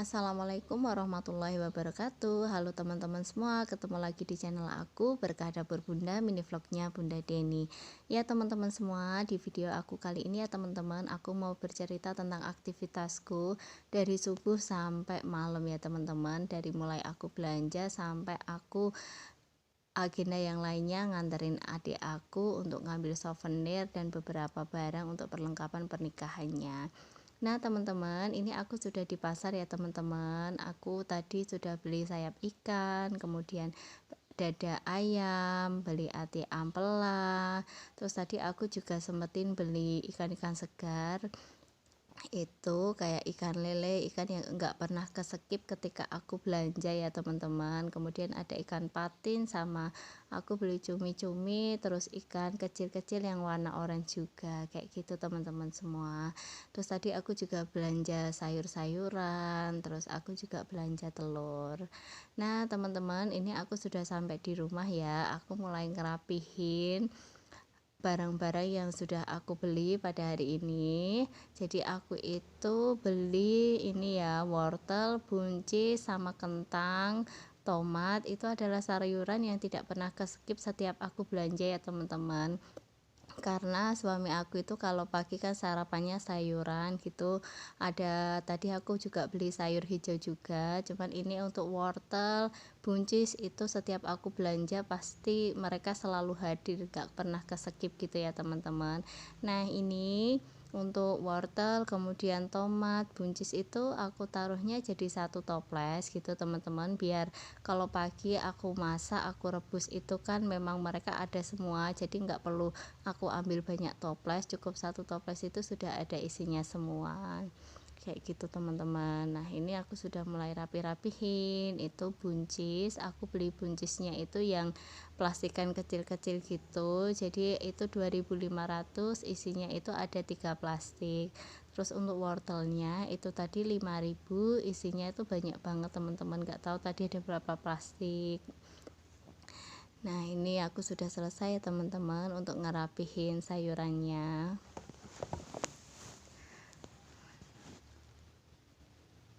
Assalamualaikum warahmatullahi wabarakatuh. Halo teman-teman semua, ketemu lagi di channel aku Berkah Dapur Bunda, mini vlognya Bunda Deni. Ya teman-teman semua, di video aku kali ini ya teman-teman, aku mau bercerita tentang aktivitasku dari subuh sampai malam ya teman-teman. Dari mulai aku belanja sampai aku agenda yang lainnya, nganterin adik aku untuk ngambil souvenir dan beberapa barang untuk perlengkapan pernikahannya. Nah teman-teman, ini aku sudah di pasar ya teman-teman. Aku tadi sudah beli sayap ikan, kemudian dada ayam, beli ati ampela. Terus tadi aku juga sempetin beli ikan-ikan segar, itu kayak ikan lele, ikan yang enggak pernah keskip ketika aku belanja ya teman-teman. Kemudian ada ikan patin, sama aku beli cumi-cumi, terus ikan kecil-kecil yang warna oranye juga kayak gitu teman-teman semua. Terus tadi aku juga belanja sayur-sayuran, terus aku juga belanja telur. Nah teman-teman, ini aku sudah sampai di rumah ya. Aku mulai ngerapihin barang-barang yang sudah aku beli pada hari ini. Jadi aku itu beli ini ya, wortel, buncis, sama kentang, tomat. Itu adalah sayuran yang tidak pernah keskip setiap aku belanja ya teman-teman. Karena suami aku itu kalau pagi kan sarapannya sayuran gitu. Ada tadi aku juga beli sayur hijau juga, cuman ini untuk wortel, buncis itu setiap aku belanja pasti mereka selalu hadir, gak pernah keskip gitu ya teman-teman. Nah ini untuk wortel, kemudian tomat, buncis itu aku taruhnya jadi satu toples gitu teman-teman, biar kalau pagi aku masak, aku rebus itu kan memang mereka ada semua, jadi nggak perlu aku ambil banyak toples, cukup satu toples itu sudah ada isinya semua kayak gitu teman-teman. Nah ini aku sudah mulai rapi-rapihin. Itu buncis, aku beli buncisnya itu yang plastikan kecil-kecil gitu, jadi itu 2.500, isinya itu ada 3 plastik. Terus untuk wortelnya itu tadi 5.000, isinya itu banyak banget teman-teman, nggak tahu tadi ada berapa plastik. Nah ini aku sudah selesai ya teman-teman untuk ngerapihin sayurannya.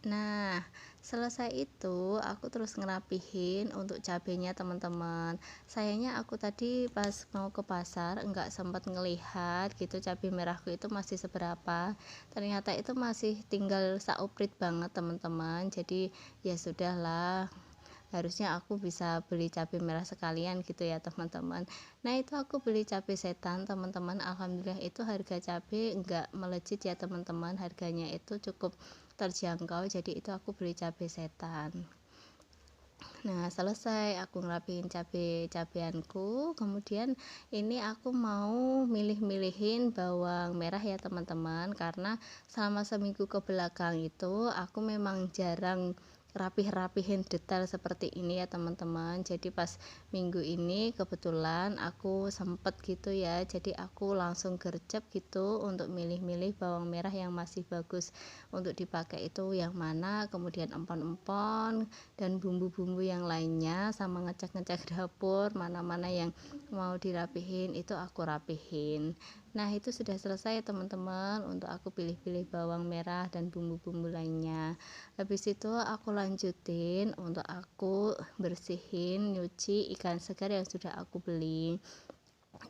Nah selesai itu aku terus ngerapihin untuk cabenya teman-teman. Sayangnya aku tadi pas mau ke pasar enggak sempat ngelihat gitu cabai merahku itu masih seberapa. Ternyata itu masih tinggal sauprit banget teman-teman. Jadi ya sudahlah, harusnya aku bisa beli cabai merah sekalian gitu ya teman-teman. Nah itu aku beli cabai setan teman-teman, alhamdulillah itu harga cabai enggak melejit ya teman-teman, harganya itu cukup terjangkau, jadi itu aku beli cabai setan. Nah selesai aku ngerapiin cabai-cabeanku, kemudian ini aku mau milih-milihin bawang merah ya teman-teman, karena selama seminggu ke belakang itu aku memang jarang rapih-rapihin detail seperti ini ya teman-teman. Jadi pas minggu ini kebetulan aku sempet gitu ya, jadi aku langsung gercep gitu untuk milih-milih bawang merah yang masih bagus untuk dipakai itu yang mana, kemudian empon-empon dan bumbu-bumbu yang lainnya, sama ngecek-ngecek dapur mana-mana yang mau dirapihin itu aku rapihin. Nah itu sudah selesai ya teman-teman, untuk aku pilih-pilih bawang merah dan bumbu-bumbu lainnya. Habis itu aku lanjutin untuk aku bersihin, nyuci ikan segar yang sudah aku beli.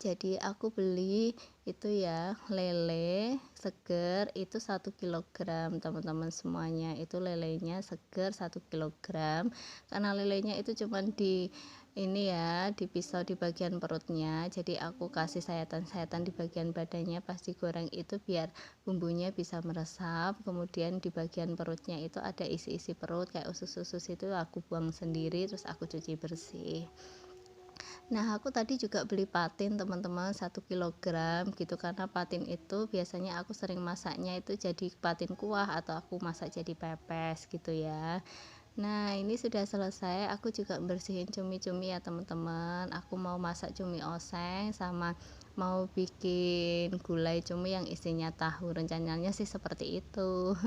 Jadi aku beli itu ya, lele seger itu 1 kilogram teman-teman semuanya. Itu lelenya seger 1 kilogram, karena lelenya itu cuman di ini ya, dipisau di bagian perutnya, jadi aku kasih sayatan-sayatan di bagian badannya pas digoreng itu biar bumbunya bisa meresap. Kemudian di bagian perutnya itu ada isi-isi perut kayak usus-usus, itu aku buang sendiri, terus aku cuci bersih. Nah aku tadi juga beli patin teman-teman 1 kilogram gitu, karena patin itu biasanya aku sering masaknya itu jadi patin kuah atau aku masak jadi pepes gitu ya. Nah ini sudah selesai, aku juga bersihin cumi-cumi ya teman-teman. Aku mau masak cumi oseng, sama mau bikin gulai cumi yang isinya tahu, rencananya sih seperti itu.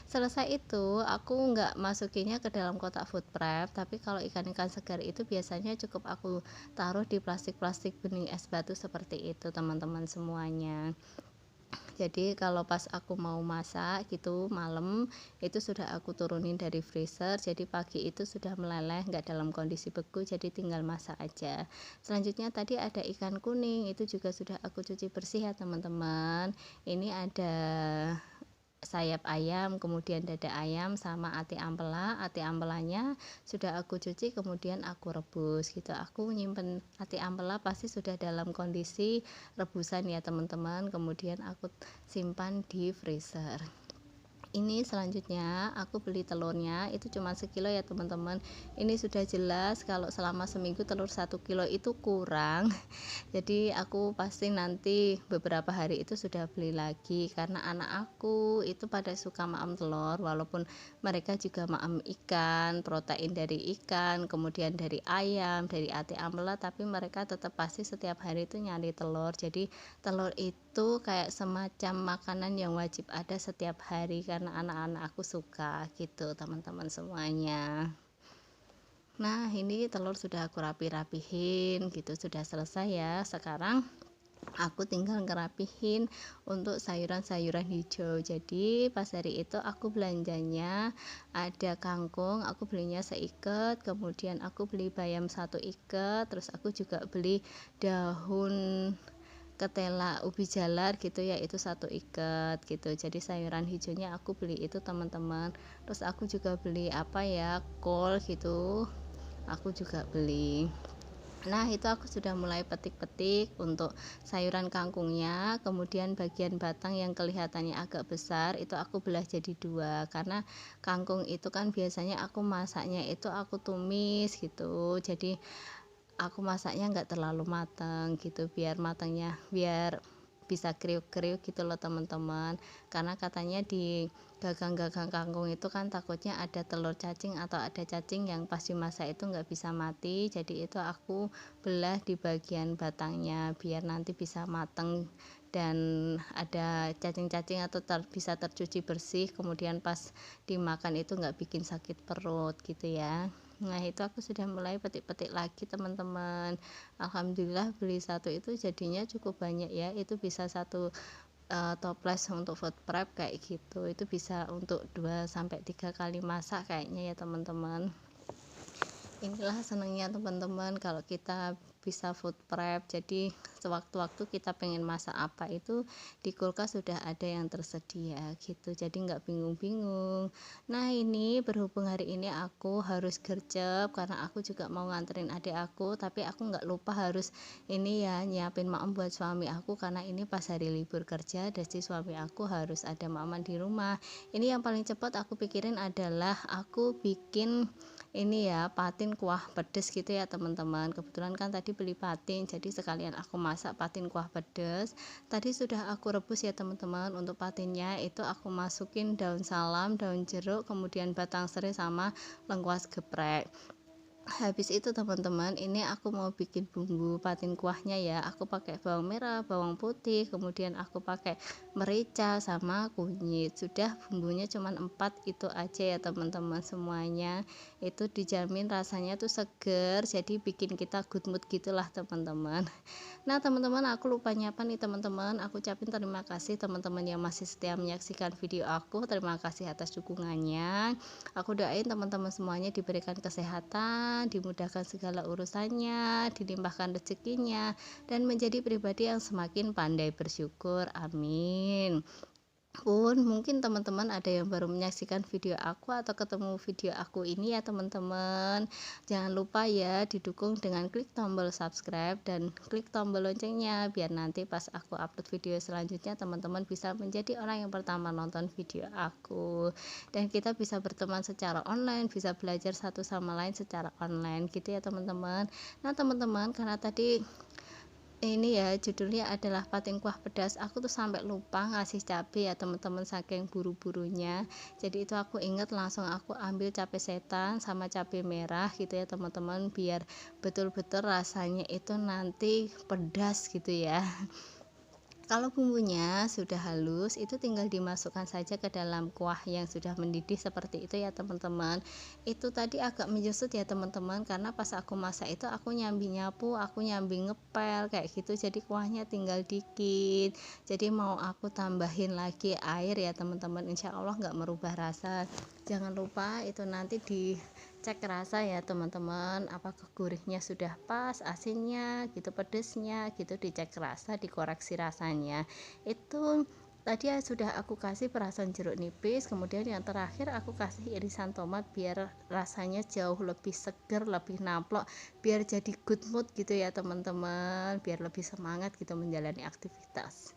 Selesai itu aku nggak masukinnya ke dalam kotak food prep, tapi kalau ikan-ikan segar itu biasanya cukup aku taruh di plastik-plastik bening es batu seperti itu teman-teman semuanya. Jadi kalau pas aku mau masak gitu malam, itu sudah aku turunin dari freezer, jadi pagi itu sudah meleleh, nggak dalam kondisi beku, jadi tinggal masak aja. Selanjutnya tadi ada ikan kuning, itu juga sudah aku cuci bersih ya teman-teman. Ini ada sayap ayam, kemudian dada ayam sama ati ampela. Ati ampelanya sudah aku cuci, kemudian aku rebus gitu. Aku nyimpen ati ampela pasti sudah dalam kondisi rebusan ya teman-teman, kemudian aku simpan di freezer. Ini selanjutnya aku beli telurnya itu cuma sekilo ya teman-teman. Ini sudah jelas kalau selama seminggu telur 1 kilo itu kurang. Jadi aku pasti nanti beberapa hari itu sudah beli lagi, karena anak aku itu pada suka maem telur, walaupun mereka juga maem ikan, protein dari ikan, kemudian dari ayam, dari ati ampela, tapi mereka tetap pasti setiap hari itu nyari telur. Jadi telur itu kayak semacam makanan yang wajib ada setiap hari, karena anak-anak aku suka gitu teman-teman semuanya. Nah ini telur sudah aku rapihin gitu, sudah selesai ya. Sekarang aku tinggal ngerapihin untuk sayuran-sayuran hijau. Jadi pas hari itu aku belanjanya ada kangkung, aku belinya seikat, kemudian aku beli bayam 1 ikat, terus aku juga beli daun ketela ubi jalar gitu ya, itu 1 ikat gitu. Jadi sayuran hijaunya aku beli itu teman-teman. Terus aku juga beli apa ya, kol gitu, aku juga beli. Nah itu aku sudah mulai petik-petik untuk sayuran kangkungnya, kemudian bagian batang yang kelihatannya agak besar itu aku belah jadi 2, karena kangkung itu kan biasanya aku masaknya itu aku tumis gitu, jadi aku masaknya nggak terlalu matang gitu, biar matangnya biar bisa kriuk-kriuk gitu loh teman-teman, karena katanya di gagang-gagang kangkung itu kan takutnya ada telur cacing atau ada cacing yang pas dimasak itu nggak bisa mati. Jadi itu aku belah di bagian batangnya biar nanti bisa mateng dan ada cacing-cacing atau bisa tercuci bersih, kemudian pas dimakan itu nggak bikin sakit perut gitu ya. Nah itu aku sudah mulai petik-petik lagi teman-teman. Alhamdulillah beli satu itu jadinya cukup banyak ya, itu bisa satu toples untuk food prep kayak gitu, itu bisa untuk 2 sampai 3 kali masak kayaknya ya teman-teman. Inilah senangnya teman-teman kalau kita bisa food prep, jadi sewaktu-waktu kita pengen masak apa itu di kulkas sudah ada yang tersedia gitu, jadi nggak bingung-bingung. Nah ini berhubung hari ini aku harus gercep karena aku juga mau nganterin adik aku, tapi aku nggak lupa harus ini ya nyiapin maem buat suami aku, karena ini pas hari libur kerja, jadi suami aku harus ada maaman di rumah. Ini yang paling cepat aku pikirin adalah aku bikin ini ya patin kuah pedes gitu ya teman-teman. Kebetulan kan tadi beli patin, jadi sekalian aku masak patin kuah pedes. Tadi sudah aku rebus ya teman-teman. Untuk patinnya itu aku masukin daun salam, daun jeruk, kemudian batang serai sama lengkuas geprek. Habis itu teman-teman, ini aku mau bikin bumbu patin kuahnya ya. Aku pakai bawang merah, bawang putih, kemudian aku pakai merica sama kunyit. Sudah bumbunya cuman 4 itu aja ya teman-teman semuanya. Itu dijamin rasanya tuh seger, jadi bikin kita good mood gitulah teman-teman. Nah teman-teman, aku lupa nyapa nih teman-teman. Aku ucapin terima kasih teman-teman yang masih setia menyaksikan video aku. Terima kasih atas dukungannya. Aku doain teman-teman semuanya diberikan kesehatan, dimudahkan segala urusannya, dilimpahkan rezekinya, dan menjadi pribadi yang semakin pandai bersyukur. Amin. Pun mungkin teman-teman ada yang baru menyaksikan video aku atau ketemu video aku ini ya teman-teman, jangan lupa ya didukung dengan klik tombol subscribe dan klik tombol loncengnya, biar nanti pas aku upload video selanjutnya teman-teman bisa menjadi orang yang pertama nonton video aku, dan kita bisa berteman secara online, bisa belajar satu sama lain secara online gitu ya teman-teman. Nah teman-teman, karena tadi ini ya judulnya adalah patin kuah pedas, aku tuh sampai lupa ngasih cabai ya teman-teman saking buru-burunya. Jadi itu aku inget langsung aku ambil cabai setan sama cabai merah gitu ya teman-teman, biar betul-betul rasanya itu nanti pedas gitu ya. Kalau bumbunya sudah halus, itu tinggal dimasukkan saja ke dalam kuah yang sudah mendidih seperti itu ya teman-teman. Itu tadi agak menyusut ya teman-teman, karena pas aku masak itu aku nyambi nyapu, aku nyambi ngepel kayak gitu, jadi kuahnya tinggal dikit. Jadi mau aku tambahin lagi air ya teman-teman, insya Allah nggak merubah rasa. Jangan lupa itu nanti dicek rasa ya teman-teman, apakah gurihnya sudah pas, asinnya gitu, pedesnya gitu, dicek rasa, dikoreksi rasanya. Itu tadi ya sudah aku kasih perasan jeruk nipis, kemudian yang terakhir aku kasih irisan tomat biar rasanya jauh lebih seger, lebih namplok, biar jadi good mood gitu ya teman-teman, biar lebih semangat gitu menjalani aktivitas.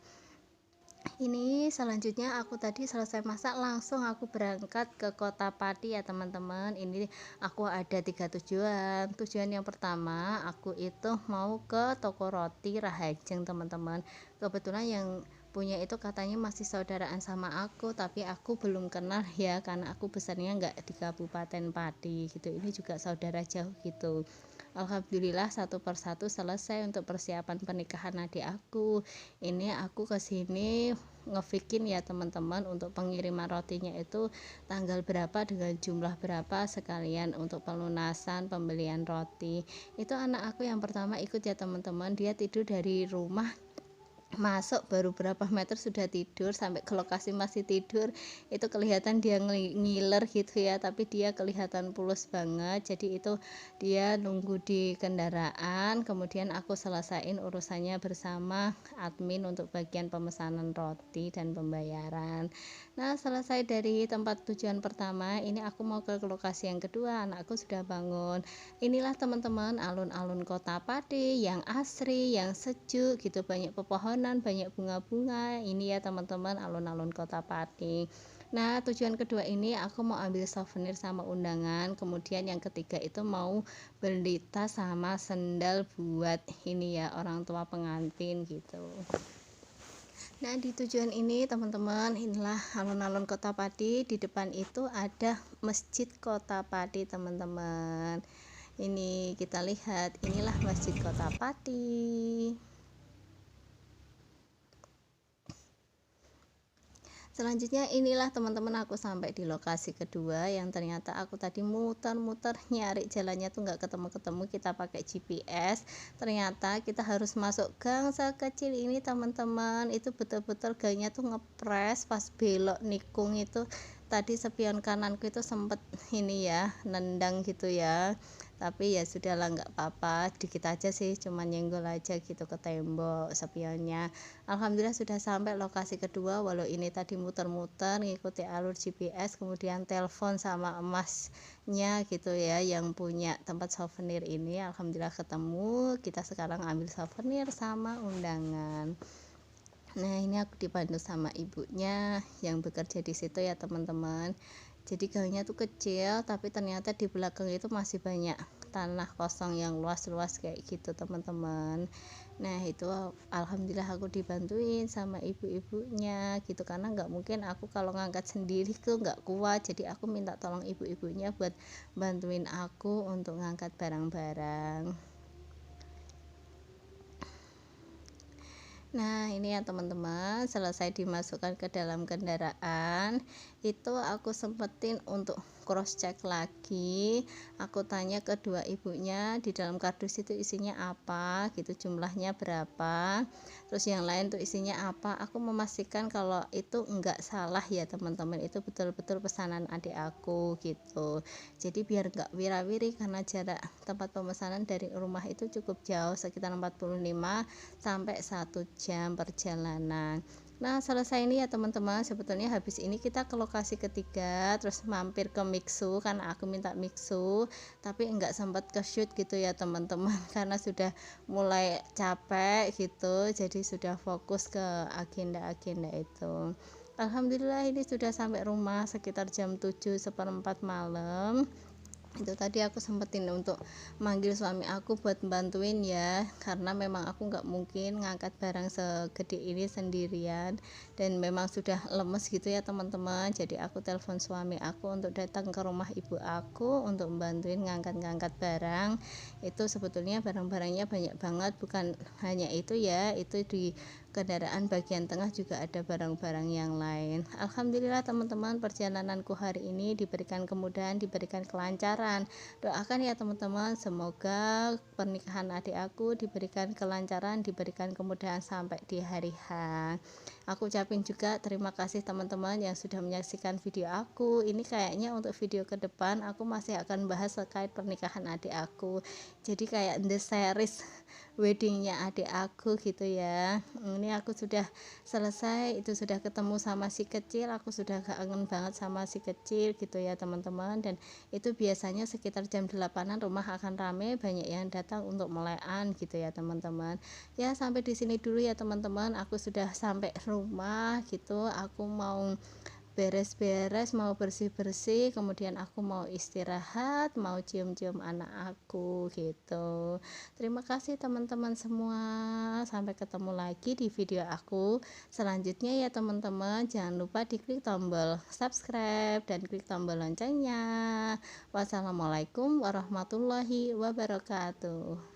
Ini selanjutnya aku tadi selesai masak, langsung aku berangkat ke Kota Pati ya teman-teman. Ini aku ada 3 tujuan yang pertama aku itu mau ke toko roti Rahajeng teman-teman. Kebetulan yang punya itu katanya masih saudaraan sama aku, tapi aku belum kenal ya, karena aku besarnya nggak di Kabupaten Pati gitu, ini juga saudara jauh gitu. Alhamdulillah satu persatu selesai untuk persiapan pernikahan adik aku. Ini aku kesini ngefikin ya teman-teman, untuk pengiriman rotinya itu tanggal berapa dengan jumlah berapa, sekalian untuk pelunasan pembelian roti. Itu anak aku yang pertama ikut ya teman-teman, dia tidur dari rumah, masuk baru berapa meter sudah tidur, sampai ke lokasi masih tidur. Itu kelihatan dia ngiler gitu ya, tapi dia kelihatan pulas banget. Jadi itu dia nunggu di kendaraan, kemudian aku selesain urusannya bersama admin untuk bagian pemesanan roti dan pembayaran. Nah, selesai dari tempat tujuan pertama, ini aku mau ke lokasi yang kedua. Anakku sudah bangun. Inilah teman-teman alun-alun Kota Pati yang asri, yang sejuk gitu, banyak pepohonan, banyak bunga-bunga. Ini ya teman-teman alun-alun Kota Pati. Nah, tujuan kedua ini aku mau ambil souvenir sama undangan, kemudian yang ketiga itu mau beli tas sama sendal buat ini ya orang tua pengantin gitu. Nah, di tujuan ini teman-teman, inilah alun-alun Kota Pati. Di depan itu ada Masjid Kota Pati teman-teman. Ini kita lihat, inilah Masjid Kota Pati. Selanjutnya inilah teman-teman, aku sampai di lokasi kedua yang ternyata aku tadi muter-muter nyari jalannya tuh nggak ketemu-ketemu, kita pakai GPS. Ternyata kita harus masuk gang sekecil ini teman-teman, itu betul-betul gangnya tuh ngepres. Pas belok nikung itu tadi spion kananku itu sempet ini ya, nendang gitu ya, tapi ya sudahlah, nggak apa-apa, dikit aja sih, cuman nyenggol aja gitu ke tembok spionnya. Alhamdulillah sudah sampai lokasi kedua, walau ini tadi muter-muter ngikuti alur GPS, kemudian telepon sama emasnya gitu ya yang punya tempat souvenir ini. Alhamdulillah ketemu, kita sekarang ambil souvenir sama undangan. Nah, ini aku dibantu sama ibunya yang bekerja di situ ya teman-teman. Jadi gangnya tuh kecil, tapi ternyata di belakang itu masih banyak tanah kosong yang luas-luas kayak gitu teman-teman. Nah, itu alhamdulillah aku dibantuin sama ibu-ibunya gitu, karena nggak mungkin aku kalau ngangkat sendiri tuh nggak kuat. Jadi aku minta tolong ibu-ibunya buat bantuin aku untuk ngangkat barang-barang. Nah, ini ya teman-teman, selesai dimasukkan ke dalam kendaraan, itu aku sempetin untuk cross check lagi. Aku tanya ke dua ibunya, di dalam kardus itu isinya apa gitu, jumlahnya berapa, terus yang lain tuh isinya apa. Aku memastikan kalau itu enggak salah ya teman-teman, itu betul-betul pesanan adik aku gitu. Jadi biar enggak wira-wiri, karena jarak tempat pemesanan dari rumah itu cukup jauh, sekitar 45 sampai 1 jam perjalanan. Nah, selesai ini ya teman-teman, sebetulnya habis ini kita ke lokasi ketiga, terus mampir ke Mixu karena aku minta Mixu, tapi enggak sempat ke shoot gitu ya teman-teman karena sudah mulai capek gitu, jadi sudah fokus ke agenda-agenda itu. Alhamdulillah ini sudah sampai rumah sekitar jam 7:15 malam. Itu tadi aku sempetin untuk manggil suami aku buat bantuin ya, karena memang aku nggak mungkin ngangkat barang segede ini sendirian, dan memang sudah lemes gitu ya teman-teman. Jadi aku telepon suami aku untuk datang ke rumah ibu aku untuk bantuin ngangkat-ngangkat barang. Itu sebetulnya barang-barangnya banyak banget, bukan hanya itu ya, itu di kendaraan bagian tengah juga ada barang-barang yang lain. Alhamdulillah teman-teman, perjalananku hari ini diberikan kemudahan, diberikan kelancaran. Doakan ya teman-teman, semoga pernikahan adik aku diberikan kelancaran, diberikan kemudahan sampai di hari H. Aku ucapin juga terima kasih teman-teman yang sudah menyaksikan video aku. Ini kayaknya untuk video ke depan aku masih akan bahas terkait pernikahan adik aku. Jadi kayak the series weddingnya adik aku gitu ya. Ini aku sudah selesai, itu sudah ketemu sama si kecil, aku sudah kangen banget sama si kecil gitu ya teman-teman. Dan itu biasanya sekitar jam 8-an rumah akan rame, banyak yang datang untuk melean gitu ya teman-teman. Ya sampai di sini dulu ya teman-teman, aku sudah sampai rumah gitu. Aku mau beres-beres, mau bersih-bersih, kemudian aku mau istirahat, mau cium-cium anak aku gitu. Terima kasih teman-teman semua, sampai ketemu lagi di video aku selanjutnya ya teman-teman. Jangan lupa diklik tombol subscribe dan klik tombol loncengnya. Wassalamualaikum warahmatullahi wabarakatuh.